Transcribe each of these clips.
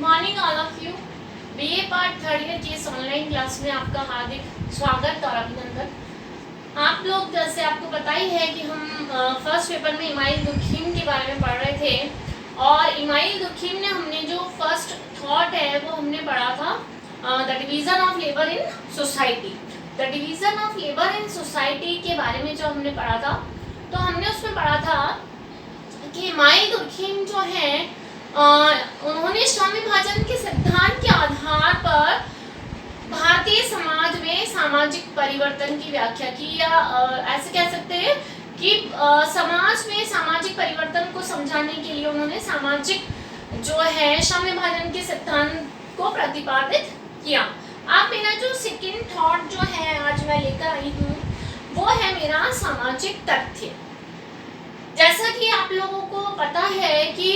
Morning all of you. BA part third year की इस online class में आपका हार्दिक स्वागत और अभिनंदन। आप लोग जैसे आपको पता ही है कि हम फर्स्ट पेपर में इमाइल दुर्खिम के बारे में पढ़ रहे थे और इमाइल दुर्खिम ने हमने जो फर्स्ट थॉट है वो हमने पढ़ा था the division of labour in society. The division of labour in society के बारे में जो हमने पढ़ा था तो हमने उसमें पढ़ा था कि इमाइल दुर्खिम जो है उन्होंने श्रम विभाजन के सिद्धांत के आधार पर भारतीय समाज में सामाजिक परिवर्तन की व्याख्या की, या ऐसे कह सकते हैं कि समाज में सामाजिक परिवर्तन को समझाने के लिए उन्होंने सामाजिक जो है श्रम विभाजन के सिद्धांत को प्रतिपादित किया। अब मेरा जो सेकंड थॉट जो है आज मैं लेकर आई हूँ वो है मेरा सामाजिक तथ्य। जैसा कि आप लोगों को पता है कि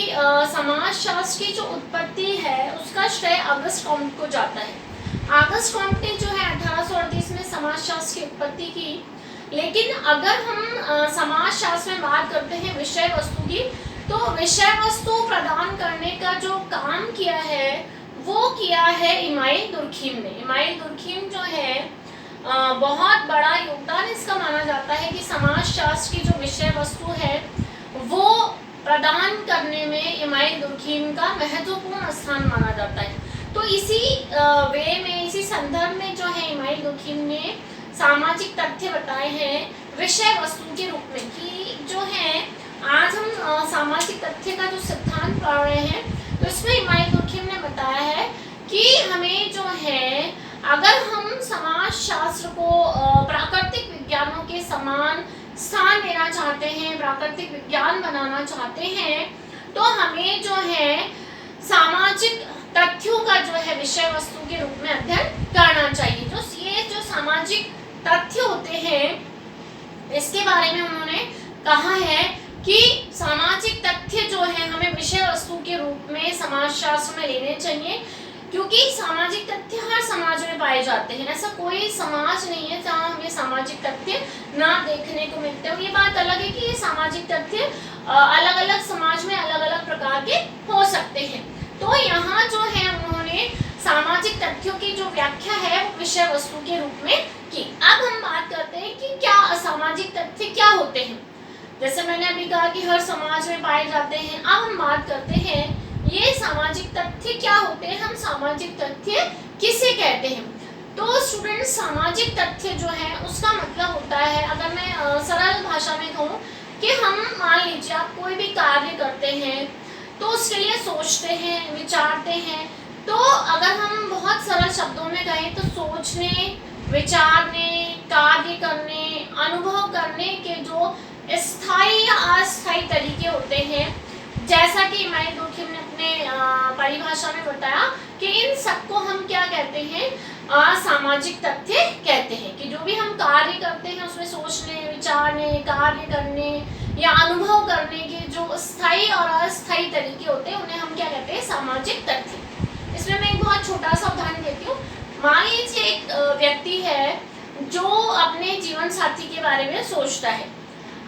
समाजशास्त्र की जो उत्पत्ति है उसका श्रेय अगस्त कॉम्ट को जाता है। अगस्त कॉम्ट ने जो है 1838 में समाजशास्त्र की उत्पत्ति की, लेकिन अगर हम समाजशास्त्र में बात करते हैं विषय वस्तु की, तो विषय वस्तु प्रदान करने का जो काम किया है वो किया है इमाइल दुर्खिम ने। इमाइल दुर्खिम जो है बहुत बड़ा योगदान इसका माना जाता है कि समाजशास्त्र की जो विषय वस्तु है वो प्रदान करने में इमाइल दुर्खिम का महत्वपूर्ण स्थान माना जाता है। तो इसी वे में, इसी संदर्भ में जो है इमाइल दुर्खिम ने सामाजिक तथ्य बताए हैं विषय वस्तु के रूप में कि जो है आज हम सामाजिक तथ्य का जो सिद्धांत पढ़ रहे हैं तो इसमें इमाइल दुर्खिम ने बताया है कि हमें जो है अगर हम समाजशास्त्र को प्राकृतिक विज्ञानों के समान स्थान देना चाहते हैं, प्राकृतिक विज्ञान बनाना चाहते हैं, तो हमें जो है सामाजिक तथ्यों का जो है विषय वस्तु के रूप में अध्ययन करना चाहिए। जो सामाजिक तथ्य होते हैं इसके बारे में उन्होंने कहा है कि सामाजिक तथ्य जो है हमें विषय वस्तु के रूप में समाजशास्त्र में लेने चाहिए, क्योंकि सामाजिक तथ्य हर समाज में पाए जाते हैं। ऐसा कोई समाज नहीं है जहाँ हमें सामाजिक तथ्य ना देखने को मिलते हो। ये बात अलग है कि ये सामाजिक तथ्य अलग अलग समाज में अलग अलग प्रकार के हो सकते हैं। तो यहाँ जो है उन्होंने सामाजिक तथ्यों की जो व्याख्या है वो विषय वस्तु के रूप में की। अब हम बात करते हैं कि क्या असामाजिक तथ्य क्या होते हैं। जैसे मैंने अभी कहा कि हर समाज में पाए जाते हैं। अब हम बात करते हैं ये सामाजिक तथ्य क्या होते हैं, हम सामाजिक तथ्य किसे कहते हैं। तो स्टूडेंट, सामाजिक तथ्य जो है उसका मतलब होता है, अगर मैं सरल भाषा में कहूँ कि हम मान लीजिए आप कोई भी कार्य करते हैं तो उसके लिए सोचते हैं, विचारते हैं। तो अगर हम बहुत सरल शब्दों में कहें तो सोचने, विचारने, कार्य करने, अनुभव करने के जो स्थायी या अस्थायी तरीके होते हैं, जैसा कि इमाइल दुर्खिम ने अपने परिभाषा में बताया कि इन सबको हम क्या कहते हैं, सामाजिक तथ्य कहते हैं। कि जो भी हम कार्य करते हैं उसमें सोचने, विचारने, कार्य करने या अनुभव करने के जो स्थायी और अस्थायी तरीके होते हैं उन्हें हम क्या कहते हैं, सामाजिक तथ्य। इसमें मैं एक बहुत छोटा सा उदाहरण देती हूँ। मान लीजिए एक व्यक्ति है जो अपने जीवन साथी के बारे में सोचता है।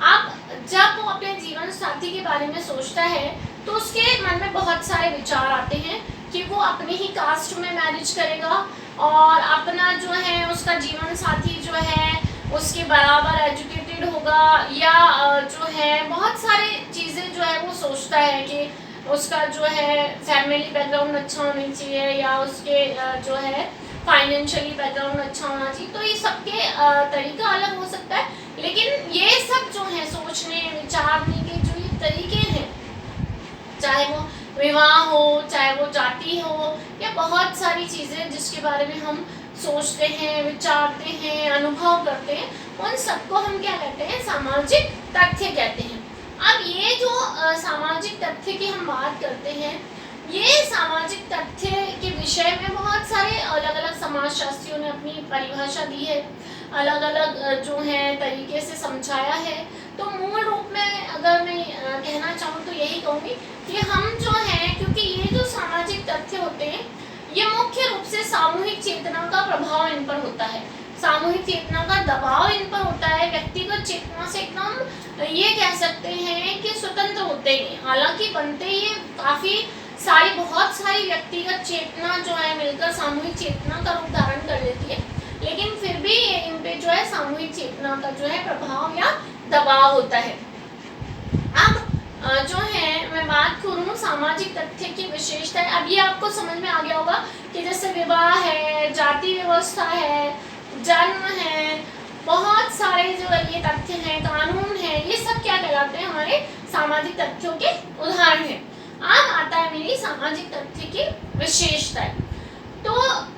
अब जब वो अपने जीवन साथी के बारे में सोचता है तो उसके मन में बहुत सारे विचार आते हैं कि वो अपनी ही कास्ट में मैरिज करेगा और अपना जो है उसका जीवन साथी जो है उसके बराबर एजुकेटेड होगा, या जो है बहुत सारे चीज़ें जो है वो सोचता है कि उसका जो है फैमिली बैकग्राउंड अच्छा होना चाहिए या उसके जो है फाइनेंशियली बैकग्राउंड अच्छा होना चाहिए। तो ये सबके तरीका अलग हो सकता है, लेकिन ये सब जो है सोचने विचारने के जो ये तरीके हैं, चाहे वो विवाह हो, चाहे वो जाति हो, या बहुत सारी चीज़ें जिसके बारे में हम सोचते हैं, विचारते हैं, अनुभव करते हैं, उन सबको हम क्या कहते हैं, सामाजिक तथ्य कहते हैं। अब ये जो सामाजिक तथ्य की हम बात करते हैं, ये सामाजिक तथ्य के विषय में बहुत सारे अलग अलग समाजशास्त्रियों ने अपनी परिभाषा दी है, अलग अलग जो है तरीके से समझाया है। तो मूल रूप में अगर मैं कहना चाहूँ तो यही कहूँगी कि हम जो है, क्योंकि ये जो सामाजिक तथ्य होते हैं ये मुख्य रूप से सामूहिक चेतना का प्रभाव इन पर होता है, सामूहिक चेतना का दबाव इन पर होता है। व्यक्तिगत चेतना से एकदम ये कह सकते हैं कि स्वतंत्र होते हैं, हालांकि बनते ये काफ़ी बहुत सारी व्यक्तिगत चेतना जो है मिलकर सामूहिक चेतना का रूप धारण कर लेती है, लेकिन फिर भी इन पे जो है सामूहिक चेतना का जो है प्रभाव या दबाव होता है। अब जो है मैं बात करूँ सामाजिक तथ्य की विशेषता है। अब ये आपको समझ में आ गया होगा कि जैसे विवाह है, जाति व्यवस्था है, जन्म है, बहुत सारे जो ये तथ्य हैं, कानून है, ये सब क्या कहलाते हैं, हमारे सामाजिक तथ्यों के उदाहरण हैं। अब आता है मेरी सामाजिक तथ्य की विशेषताएं। तो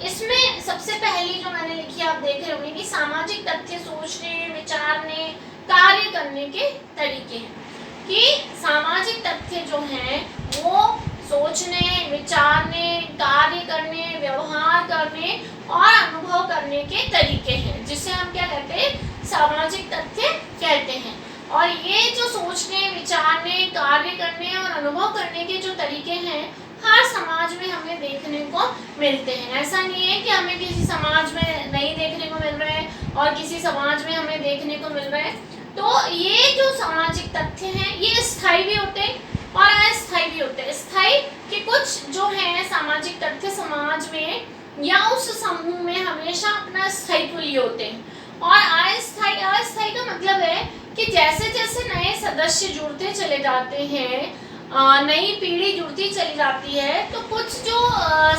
इसमें सबसे पहली जो मैंने लिखी आप देख रहे होंगे कि सामाजिक तथ्य सोचने, विचारने, कार्य करने के तरीके हैं। कि सामाजिक तथ्य जो हैं वो सोचने, विचारने, कार्य करने, व्यवहार करने और अनुभव करने के तरीके हैं, जिसे हम क्या कहते हैं, सामाजिक तथ्य कहते हैं। और ये जो सोचने, विचारने, कार्य करने और अनुभव करने के जो तरीके हैं हर समाज में हमें देखने को मिलते हैं। ऐसा नहीं है कि हमें किसी समाज में नहीं देखने को मिल रहे हैं और किसी समाज में हमें देखने को मिल रहे हैं। तो ये जो सामाजिक तथ्य हैं ये स्थायी भी होते हैं और अस्थायी भी होते हैं। स्थायी कि कुछ जो है सामाजिक तथ्य समाज में या उस समूह में हमेशा अपना स्थायित्व लिए होते हैं, और अस्थायी का मतलब है कि जैसे जैसे नए सदस्य जुड़ते चले जाते हैं, नई पीढ़ी जुड़ती चली जाती है, तो कुछ जो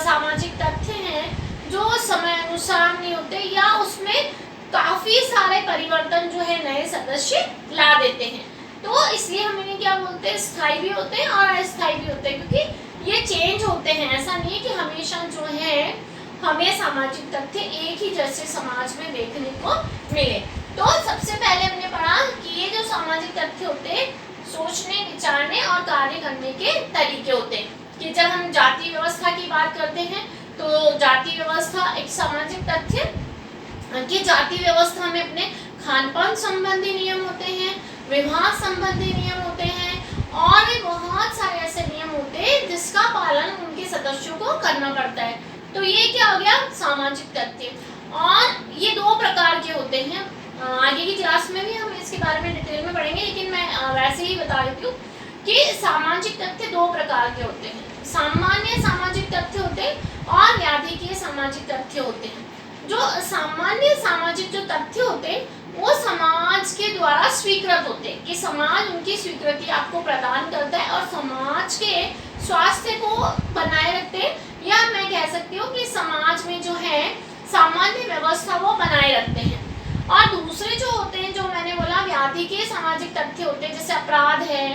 सामाजिक तथ्य हैं जो समय अनुसार नहीं होते या उसमें काफ़ी सारे परिवर्तन जो है नए सदस्य ला देते हैं। तो इसलिए हम इन्हें क्या बोलते हैं, स्थायी भी होते हैं और अस्थायी भी होते हैं, क्योंकि ये चेंज होते हैं। ऐसा नहीं है कि हमेशा जो है हमें सामाजिक तथ्य एक ही जैसे समाज में देखने को मिले। तो सबसे पहले हमने पढ़ा कि ये जो सामाजिक तथ्य होते हैं सोचने, विचारने और कार्य करने के तरीके होते हैं। कि जब हम जाति व्यवस्था की बात करते हैं तो जाति व्यवस्था एक सामाजिक तथ्य कि जाति व्यवस्था में अपने खान-पान संबंधी नियम होते हैं, विवाह संबंधी नियम होते हैं और भी बहुत सारे ऐसे नियम होते हैं जिसका पालन उनके सदस्यों को करना पड़ता है। तो ये क्या हो गया, सामाजिक तथ्य। और ये दो प्रकार के होते हैं। आगे की क्लास में भी हम इसके बारे में डिटेल में पढ़ेंगे, लेकिन मैं वैसे ही बता देती हूँ कि सामाजिक तथ्य दो प्रकार के होते हैं। सामान्य सामाजिक तथ्य होते हैं और व्याधिकीय सामाजिक तथ्य होते हैं। जो सामान्य सामाजिक जो तथ्य होते हैं वो समाज के द्वारा स्वीकृत होते हैं, कि समाज उनकी स्वीकृति आपको प्रदान करता है और समाज के स्वास्थ्य को बनाए रखते हैं, या मैं कह सकती हूँ कि समाज में जो है सामान्य व्यवस्था वो बनाए रखते हैं। और दूसरे जो होते हैं, जो मैंने बोला व्याधिकीय सामाजिक तथ्य होते हैं, जैसे अपराध है,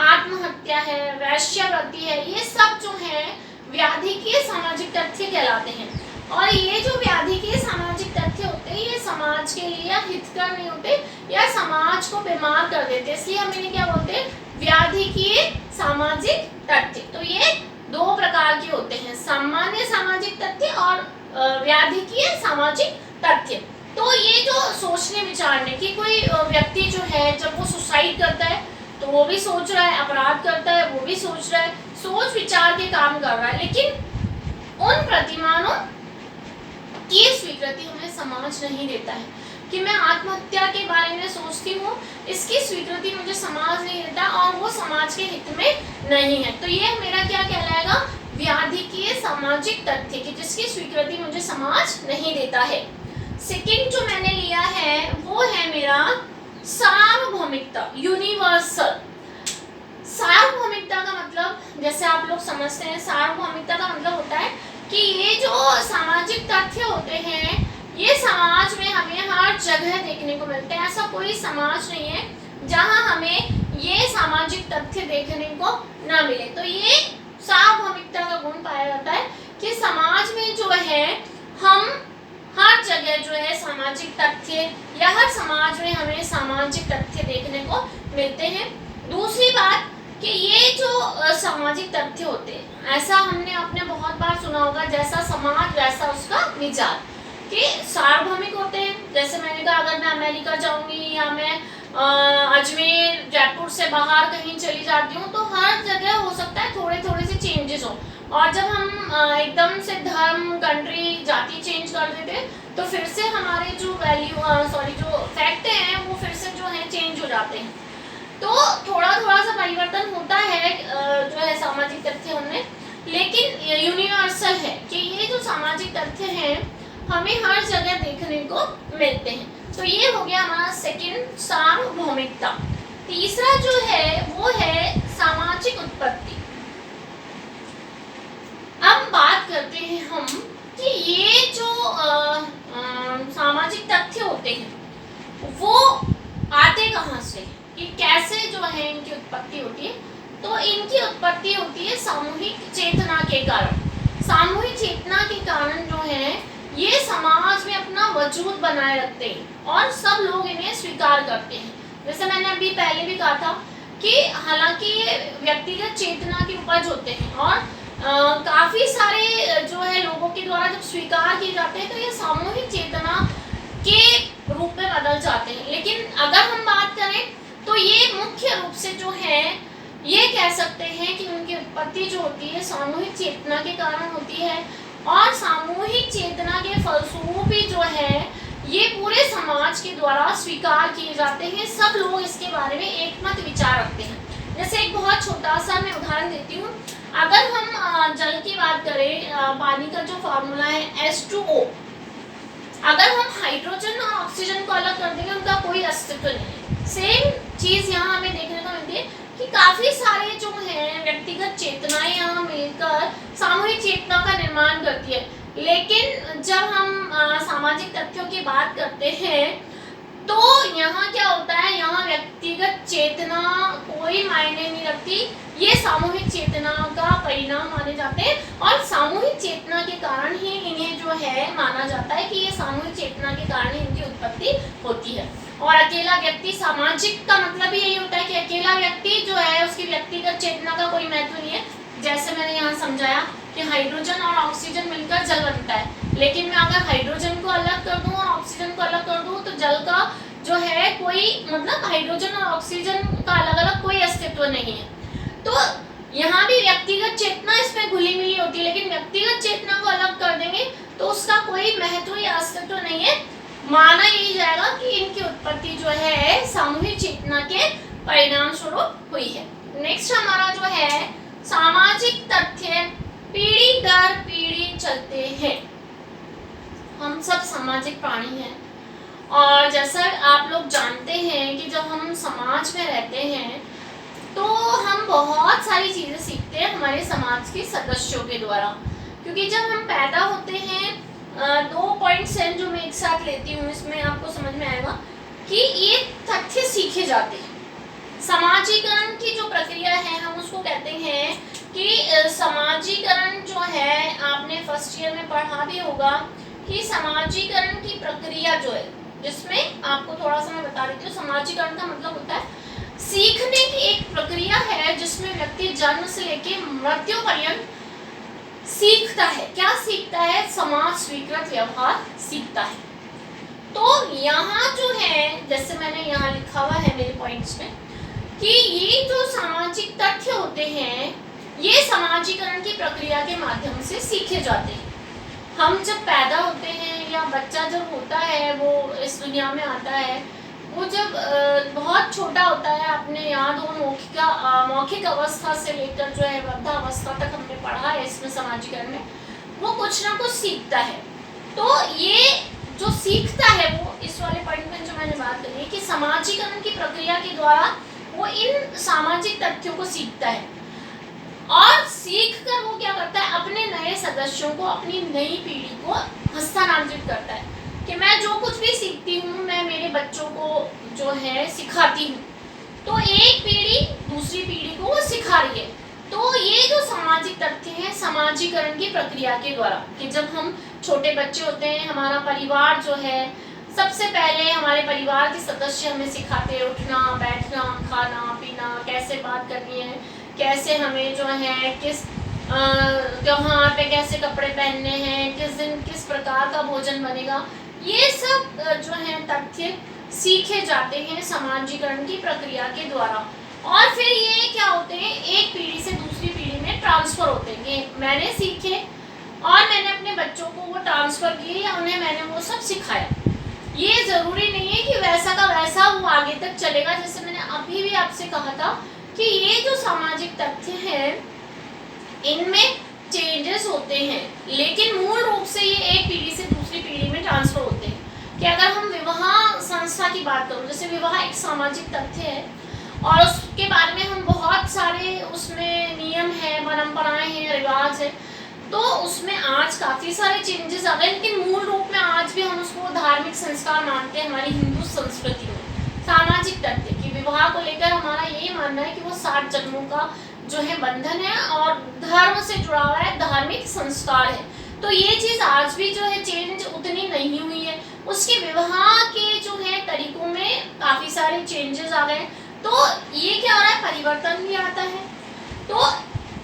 आत्महत्या है, वैश्यावृत्ति है, ये सब जो है व्याधिकीय सामाजिक तथ्य कहलाते हैं। और ये जो व्याधिकीय सामाजिक तथ्य होते हैं ये समाज के लिए हितकर नहीं होते या समाज को बीमार कर देते, इसलिए हम इन्हें क्या बोलते हैं, व्याधिकीय सामाजिक तथ्य। तो ये दो प्रकार के होते हैं, सामान्य सामाजिक तथ्य और व्याधिकीय सामाजिक तथ्य। तो ये जो सोचने विचारने की, कोई व्यक्ति जो है जब वो सुसाइड करता है तो वो भी सोच रहा है, अपराध करता है वो भी सोच रहा है, सोच विचार के काम कर रहा है, लेकिन उन प्रतिमानों की स्वीकृति हमें समाज नहीं देता है। कि मैं आत्महत्या के बारे में सोचती हूँ, इसकी स्वीकृति मुझे समाज नहीं देता और वो समाज के हित में नहीं है। तो ये मेरा क्या कहलाएगा, व्याधिकीय सामाजिक तथ्य की जिसकी स्वीकृति मुझे समाज नहीं देता है। सेकंड जो मैंने लिया है वो है मेरा सार्वभौमिकता, यूनिवर्सल। सार्वभौमिकता का मतलब, जैसे आप लोग समझते हैं, सार्वभौमिकता का मतलब होता है कि ये जो सामाजिक तथ्य होते हैं ये समाज में हमें हर जगह देखने को मिलते हैं। ऐसा कोई समाज नहीं है जहां हमें ये सामाजिक तथ्य देखने को ना मिले। तो ये सार्वभौमिकता का गुण पाया जाता है कि समाज में जो है हम हर जगह जो है सामाजिक तथ्य, या हर समाज में हमें सामाजिक तथ्य देखने को मिलते हैं। दूसरी बात कि ये जो सामाजिक तथ्य होते हैं, ऐसा हमने आपने बहुत बार सुना होगा, जैसा समाज वैसा उसका विचार, कि सार्वभौमिक होते हैं। जैसे मैंने कहा अगर मैं अमेरिका जाऊंगी या मैं अजमेर जयपुर से बाहर कहीं चली जाती हूँ तो हर जगह हो सकता है थोड़े थोड़े से चेंजेस हो, और जब हम एकदम से धर्म, कंट्री, जाति चेंज कर देते हैं तो फिर से हमारे जो जो फैक्ट हैं वो फिर से जो है चेंज हो जाते हैं। तो थोड़ा थोड़ा सा परिवर्तन होता है जो है सामाजिक तथ्यों में। लेकिन यूनिवर्सल है कि ये जो सामाजिक तथ्य हैं हमें हर जगह देखने को मिलते हैं। तो ये हो गया हमारा सेकंड, सार्वभौमिकता। तीसरा जो है वो है सामाजिक उत्पत्ति। अब बात करते हैं हम कि ये जो सामाजिक तथ्य होते हैं वो आते कहाँ से, कि कैसे जो है इनकी उत्पत्ति होती है। तो इनकी उत्पत्ति होती है सामूहिक चेतना के कारण। सामूहिक चेतना के कारण जो है ये समाज में अपना वजूद बनाए रखते हैं और सब लोग इन्हें स्वीकार करते हैं। जैसे मैंने अभी पहले भी कहा था कि हालांकि ये व्यक्तिगत चेतना की उपज होते हैं और काफ़ी सारे जो है लोगों के द्वारा जब स्वीकार किए जाते हैं तो ये सामूहिक चेतना के रूप में बदल जाते हैं। लेकिन अगर हम बात करें तो ये मुख्य रूप से जो है ये कह सकते हैं कि उनकी उत्पत्ति जो होती है सामूहिक चेतना के कारण होती है और सामूहिक चेतना के फलस्वरूप भी जो है ये पूरे समाज के द्वारा स्वीकार किए जाते हैं। सब लोग इसके बारे में एकमत विचार रखते हैं। जैसे एक बहुत छोटा सा मैं उदाहरण देती हूँ। अगर हम जल की बात करें, पानी का जो फार्मूला है H2O, अगर हम हाइड्रोजन और ऑक्सीजन को अलग कर देंगे उनका कोई अस्तित्व नहीं है। सेम चीज़ यहाँ हमें देखने को मिलती है कि काफ़ी सारे जो हैं व्यक्तिगत चेतनाएं यहाँ मिलकर सामूहिक चेतना का निर्माण करती है। लेकिन जब हम सामाजिक तथ्यों की बात करते हैं तो यहाँ क्या होता है, यहाँ व्यक्तिगत चेतना कोई मायने नहीं रखती, ये सामूहिक चेतना का परिणाम माने जाते हैं और सामूहिक चेतना के कारण ही इन्हें जो है माना जाता है कि ये सामूहिक चेतना के कारण ही इनकी उत्पत्ति होती है। और अकेला व्यक्ति, सामाजिक का मतलब यही होता है कि अकेला व्यक्ति जो है उसकी व्यक्तिगत चेतना का कोई महत्व नहीं है। जैसे मैंने यहाँ समझाया कि हाइड्रोजन और ऑक्सीजन मिलकर जल बनता है, लेकिन मैं अगर हाइड्रोजन को अलग कर दूं और ऑक्सीजन को अलग कर दूं तो जल का जो है कोई मतलब हाइड्रोजन और ऑक्सीजन का अलग अलग कोई अस्तित्व नहीं है। तो यहाँ भी व्यक्तिगत चेतना इसमें घुली मिली होती है, लेकिन व्यक्तिगत चेतना को अलग कर देंगे तो उसका कोई महत्व या अस्तित्व नहीं है। माना यही जाएगा कि इनकी उत्पत्ति जो है सामूहिक चेतना के परिणाम स्वरूप हुई है। नेक्स्ट हमारा जो है सामाजिक तथ्य पीढ़ी दर पीढ़ी चलते हैं। हम सब सामाजिक प्राणी हैं और जैसा आप लोग जानते हैं कि जब हम समाज में रहते हैं तो हम बहुत सारी चीज़ें सीखते हैं हमारे समाज के सदस्यों के द्वारा। क्योंकि जब हम पैदा होते हैं, 2 पॉइंट्स हैं जो मैं एक साथ लेती हूँ, इसमें आपको समझ में आएगा कि ये तथ्य सीखे जाते हैं। समाजीकरण की जो प्रक्रिया है हम उसको कहते हैं कि समाजीकरण जो है, आपने फर्स्ट ईयर में पढ़ा भी होगा कि समाजीकरण की प्रक्रिया जो है, जिसमें आपको थोड़ा सा मैं बता देती हूँ। समाजीकरण का मतलब होता है सीखने की एक प्रक्रिया है जिसमें व्यक्ति जन्म से लेके मृत्यु पर्यंत सीखता है। क्या सीखता है? समाज स्वीकृत व्यवहार सीखता है। तो यहाँ जो है, जैसे मैंने यहाँ लिखा हुआ है मेरे पॉइंट्स में, कि ये जो सामाजिक तथ्य होते हैं ये समाजीकरण की प्रक्रिया के माध्यम से सीखे जाते हैं। हम जब पैदा होते हैं या बच्चा जब होता है, वो इस दुनिया में आता है, वो जब बहुत छोटा होता है, आपने याद हो मौखिक अवस्था से लेकर जो है वृद्धावस्था तक हमने पढ़ा है इसमें समाजीकरण में, वो कुछ ना कुछ सीखता है। तो ये जो सीखता है वो इस वाले पॉइंट में जो मैंने बात करी है कि समाजीकरण की प्रक्रिया के द्वारा वो इन सामाजिक तथ्यों को सीखता है और सीख कर वो क्या करता है, अपने नए सदस्यों को, अपनी नई पीढ़ी को हस्तांतरित करता है कि मैं जो कुछ भी सीखती हूँ मैं मेरे बच्चों को जो है सिखाती हूँ। तो एक पीढ़ी दूसरी पीढ़ी को वो सिखा रही है। तो ये जो सामाजिक तथ्य हैं समाजीकरण की प्रक्रिया के द्वारा, कि जब हम छोटे बच्चे होते हैं, हमारा परिवार जो है, सबसे पहले हमारे परिवार के सदस्य हमें सिखाते हैं उठना बैठना, खाना पीना, कैसे बात करनी है, कैसे हमें जो है किस त्योहार पे कैसे कपड़े पहनने हैं, किस दिन किस प्रकार का भोजन बनेगा। ये सब जो है तथ्य सीखे जाते हैं समाजीकरण की प्रक्रिया के द्वारा। और फिर ये क्या होते हैं, एक पीढ़ी से दूसरी पीढ़ी में ट्रांसफ़र होते हैं कि मैंने सीखे और मैंने अपने बच्चों को वो ट्रांसफ़र किए या उन्हें मैंने वो सब सिखाया। ये ज़रूरी नहीं है कि वैसा का वैसा वो आगे तक चलेगा। जैसे मैंने अभी भी आपसे कहा था कि ये जो सामाजिक तथ्य हैं इनमें चेंजेस होते हैं, लेकिन मूल रूप से ये एक पीढ़ी से दूसरी पीढ़ी में ट्रांसफर होते हैं। कि अगर हम विवाह संस्था की बात करूँ, जैसे विवाह एक सामाजिक तथ्य है और उसके बारे में हम बहुत सारे उसमें नियम है, परंपराएं हैं, रिवाज है, तो उसमें आज काफ़ी सारे चेंजेस आ गए, लेकिन मूल रूप में आज भी हम उसको धार्मिक संस्कार मानते हैं। हमारी हिंदू संस्कृति में सामाजिक तथ्य कि विवाह को लेकर हमारा यही मानना है कि वो 60 जन्मों का जो है बंधन है और धर्म से जुड़ा हुआ है, धार्मिक संस्कार है। तो ये चीज़ आज भी जो है चेंज उतनी नहीं हुई है। उसके विवाह के जो है तरीकों में काफ़ी सारे चेंजेस आ गए। तो ये क्या हो रहा है, परिवर्तन भी आता है। तो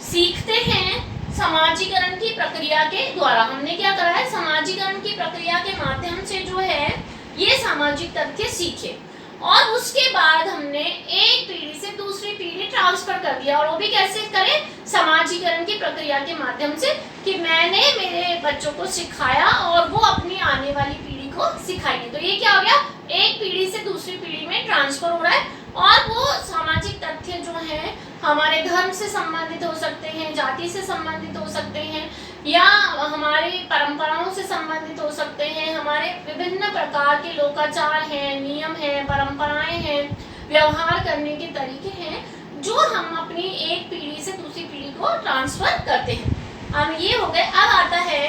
सीखते हैं समाजीकरण की प्रक्रिया के द्वारा। हमने क्या करा है, समाजीकरण की प्रक्रिया के माध्यम से जो है ये सामाजिक तथ्य सीखे और उसके बाद हमने एक पीढ़ी से दूसरी पीढ़ी ट्रांसफर कर दिया। और वो भी कैसे करें, समाजीकरण की प्रक्रिया के माध्यम से कि मैंने मेरे बच्चों को सिखाया और वो अपनी आने वाली पीढ़ी को सिखाएंगे। तो ये क्या हो गया, एक पीढ़ी से दूसरी पीढ़ी में ट्रांसफर हो रहा है। और वो सामाजिक तथ्य जो है हमारे धर्म से संबंधित हो सकते हैं, जाति से संबंधित हो सकते हैं, या हमारे परंपराओं से संबंधित हो सकते हैं, हमारे विभिन्न प्रकार के लोकाचार हैं, नियम हैं, परंपराएं हैं, व्यवहार करने के तरीके हैं, जो हम अपनी एक पीढ़ी से दूसरी पीढ़ी को ट्रांसफर करते हैं। अब ये हो गए। अब आता है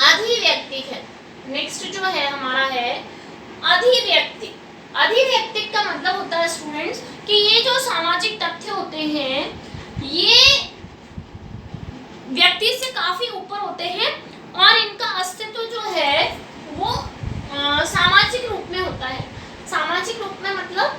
अधिव्यक्ति है। नेक्स्ट जो है हमारा है अधिव्यक्ति। अधिव्यक्तिक का मतलब होता है स्टूडेंट्स कि ये जो सामाजिक तथ्य होते हैं ये व्यक्ति से काफी ऊपर होते हैं और इनका अस्तित्व जो है वो सामाजिक रूप में होता है। सामाजिक रूप में मतलब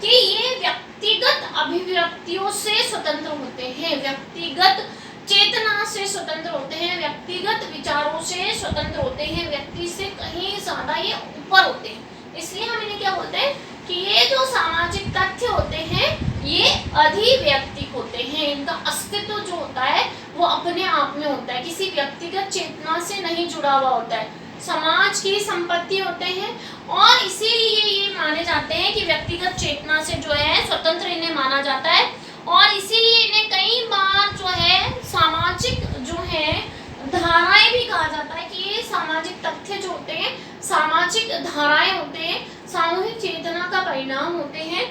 कि ये व्यक्तिगत अभिव्यक्तियों से स्वतंत्र होते हैं, व्यक्तिगत चेतना से स्वतंत्र होते हैं, व्यक्तिगत विचारों से स्वतंत्र होते हैं, व्यक्ति से कहीं ज्यादा ये ऊपर होते हैं। इसलिए हम इन्हें क्या बोलते हैं कि ये जो सामाजिक तथ्य होते हैं ये अधिव्यक्तिक होते हैं। इनका अस्तित्व जो होता है वो अपने आप में होता है, किसी व्यक्तिगत चेतना से नहीं जुड़ा हुआ होता है, समाज की संपत्ति होते हैं और इसीलिए ये माने जाते हैं कि व्यक्तिगत चेतना से जो है स्वतंत्र इन्हें माना जाता है। और इसीलिए इन्हें कई बार जो है सामाजिक जो है धाराएं भी कहा जाता है कि ये सामाजिक तथ्य जो होते हैं सामाजिक धाराएं होते हैं, सामूहिक चेतना का परिणाम होते हैं,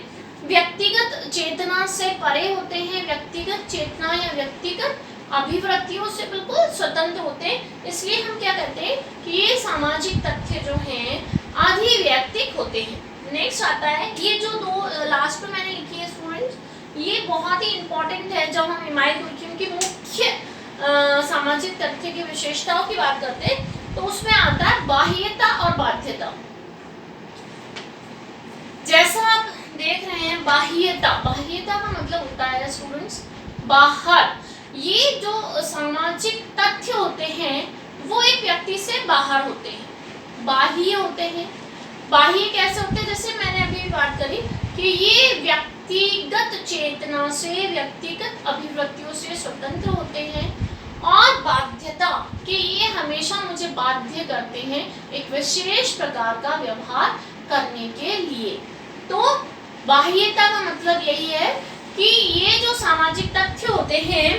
व्यक्तिगत चेतना से परे होते हैं, व्यक्तिगत चेतना या व्यक्तिगत अभिव्यक्तियों से बिल्कुल स्वतंत्र होते हैं। इसलिए हम क्या कहते हैं कि ये सामाजिक तथ्य जो हैं अधिव्यक्तिक होते हैं। नेक्स्ट आता है ये जो दो लास्ट में मैंने लिखी है स्टूडेंट्स, ये बहुत ही इंपॉर्टेंट है जब हम इमाइल दुर्कheim की मुख्य सामाजिक तथ्य की विशेषताओं की बात करते हैं तो उसमें आता है बाह्यता और बाध्यता। जैसा आप देख रहे हैं बाह्यता, बाह्यता का मतलब होता है स्टूडेंट्स बाहर। ये जो सामाजिक तथ्य होते हैं वो एक व्यक्ति से बाहर होते हैं, बाह्य होते हैं। बाह्य कैसे होते हैं, जैसे मैंने अभी बात करी कि ये व्यक्तिगत चेतना से व्यक्तिगत अभिव्यक्तियों से स्वतंत्र होते हैं। और बाध्यता कि ये हमेशा मुझे बाध्य करते हैं एक विशेष प्रकार का व्यवहार करने के लिए। तो बाह्यता का मतलब यही है कि ये जो सामाजिक तथ्य होते हैं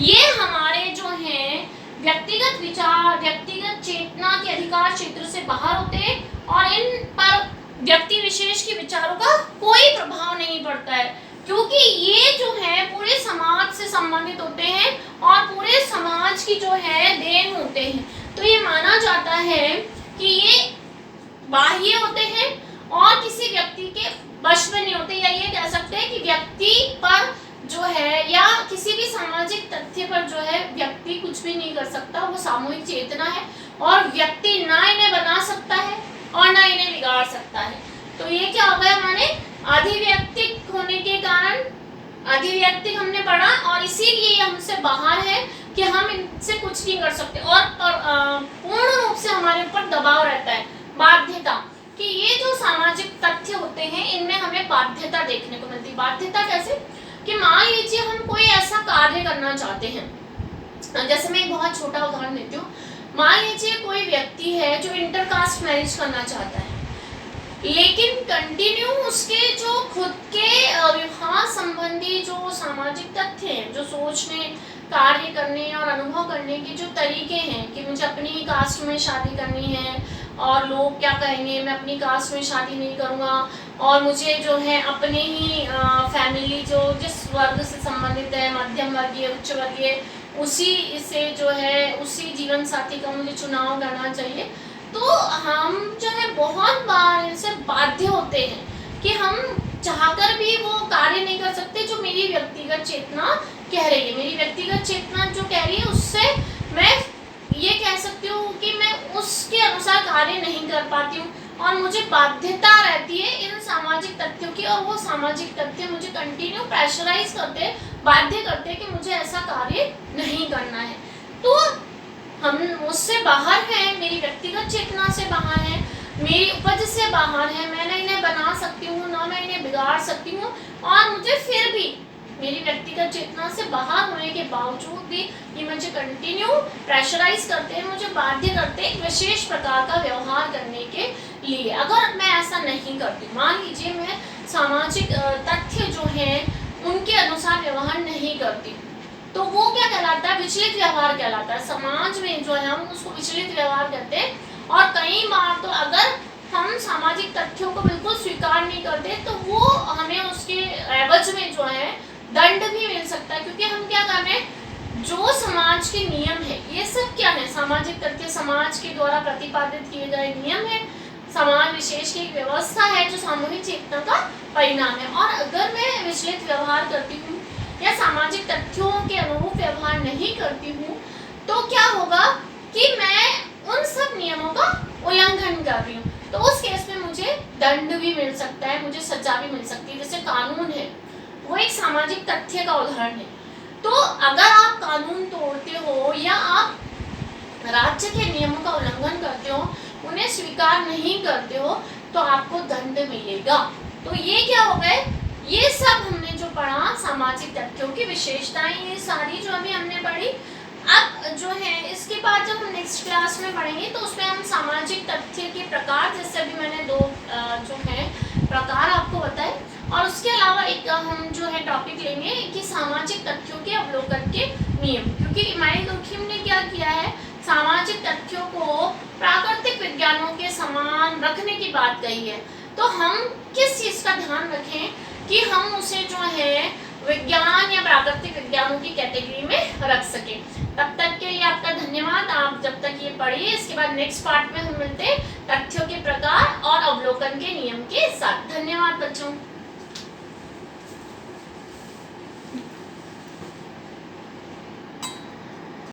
ये हमारे जो हैं व्यक्तिगत विचार, व्यक्तिगत चेतना के अधिकार क्षेत्र से बाहर होते हैं और इन पर व्यक्ति विशेष के विचारों का कोई प्रभाव नहीं पड़ता है, क्योंकि ये जो है पूरे समाज से संबंधित होते हैं और पूरे समाज की जो है देन होते हैं। तो ये माना जाता है कि ये बाह्य होते हैं और किसी व्यक्ति के वश में नहीं होते, या ये कह सकते हैं कि व्यक्ति पर जो है या किसी भी सामाजिक तथ्य पर जो है व्यक्ति कुछ भी नहीं कर सकता, वो सामूहिक चेतना है और व्यक्ति ना इन्हें बना सकता है और ना इन्हें बिगाड़ सकता है। तो ये क्या हो गया, माने अधिव्यक्तिक होने के कारण अधिव्यक्तिक हमने पढ़ा और इसीलिए हमसे बाहर है कि हम इनसे कुछ नहीं कर सकते और पूर्ण रूप से हमारे ऊपर दबाव रहता है। बाध्यता कि ये जो सामाजिक तथ्य होते हैं इनमें हमें बाध्यता देखने को मिलती है। बाध्यता कैसे कि मान लीजिए हम कोई ऐसा कार्य करना चाहते हैं, जैसे मैं एक बहुत छोटा उदाहरण देती हूँ। मान लीजिए कोई व्यक्ति है जो इंटरकास्ट मैरिज करना चाहता है, लेकिन कंटिन्यू उसके जो खुद के विवाह संबंध संबंधी जो सामाजिक तथ्य हैं, जो सोचने, कार्य करने और अनुभव करने के जो तरीके हैं कि मुझे अपनी ही कास्ट में शादी करनी है और लोग क्या कहेंगे, मैं अपनी कास्ट में शादी नहीं करूँगा और मुझे जो है अपने ही फैमिली जो जिस वर्ग से संबंधित है, मध्यम वर्गीय, उच्च वर्गीय, उसी से जो है उसी जीवन साथी का मुझे चुनाव करना चाहिए। तो हम जो है बहुत बार इनसे बाध्य होते हैं कि हम चाहकर भी वो कार्य नहीं कर सकते जो मेरी व्यक्तिगत चेतना कह रही है। मेरी व्यक्तिगत चेतना जो कह रही है उससे मैं ये कह सकती हूँ कि मैं उसके अनुसार कार्य नहीं कर पाती हूँ और मुझे बाध्यता रहती है इन सामाजिक तथ्यों की, और वो सामाजिक तथ्य मुझे कंटिन्यू प्रेशराइज करते, बाध्य करते कि मुझे ऐसा कार्य नहीं करना है। तो हम उससे बाहर हैं, मेरी व्यक्तिगत चेतना से बाहर है, मेरी उपज से बाहर है, मैं ना इन्हें बना सकती हूँ ना मैं इन्हें बिगाड़ सकती हूँ, और मुझे फिर भी मेरी व्यक्तिगत चेतना से बाहर होने के बावजूद भी ये मुझे कंटिन्यू प्रेशराइज करते हैं, मुझे बाध्य करते हैं एक विशेष प्रकार का व्यवहार करने के लिए। अगर मैं ऐसा नहीं करती, मान लीजिए मैं सामाजिक तथ्य जो हैं उनके अनुसार व्यवहार नहीं करती, तो वो क्या कहलाता है, विचलित व्यवहार कहलाता है। समाज में जो है हम उसको विचलित व्यवहार कहते हैं। और कई बार तो अगर हम सामाजिक तथ्यों को बिल्कुल स्वीकार नहीं करते तो वो हमें उसके एवज में जो है दंड भी मिल सकता है, क्योंकि हम क्या कर रहे हैं, जो समाज के नियम है, ये सब क्या है, सामाजिक तथ्य समाज के द्वारा प्रतिपादित किए गए नियम है, समाज विशेष की एक व्यवस्था है जो सामूहिक चेतना का परिणाम है। और अगर मैं विचलित व्यवहार करती हूँ या सामाजिक तथ्यों के अनुरूप व्यवहार नहीं करती हूँ तो क्या होगा कि मैं उन सब नियमों का उल्लंघन कर रही हूँ। तो उस केस में मुझे दंड भी मिल सकता है, मुझे सजा भी मिल सकती है। जैसे कानून है, वो एक सामाजिक तथ्य का उदाहरण है। तो अगर आप कानून तोड़ते हो या आप राज्य के नियमों का उल्लंघन करते हो, उन्हें स्वीकार नहीं करते हो, तो आपको दंड मिलेगा। तो ये क्या हो गए, ये सब हमने जो पढ़ा सामाजिक तथ्यों की विशेषताएं, ये सारी जो अभी हमने पढ़ी। अब जो है इसके बाद जब हम नेक्स्ट क्लास में पढ़ेंगे तो उसमें हम सामाजिक तथ्य के प्रकार, जैसे अभी मैंने दो जो है प्रकार आपको बताए, और उसके अलावा एक हम जो है टॉपिक लेंगे कि सामाजिक तथ्यों के अवलोकन के नियम। क्योंकि इमानुएल दुर्खिम ने क्या किया है, सामाजिक तथ्यों को प्राकृतिक विज्ञानों के समान रखने की बात कही है। तो हम किस चीज़ का ध्यान रखें कि हम उसे जो है विज्ञान या प्राकृतिक विज्ञानों की कैटेगरी में रख सकें। तब तक के लिए आपका धन्यवाद। आप जब तक ये पढ़िए, इसके बाद नेक्स्ट पार्ट में हम मिलते हैं तथ्यों के प्रकार और अवलोकन के नियम के साथ। धन्यवाद बच्चों।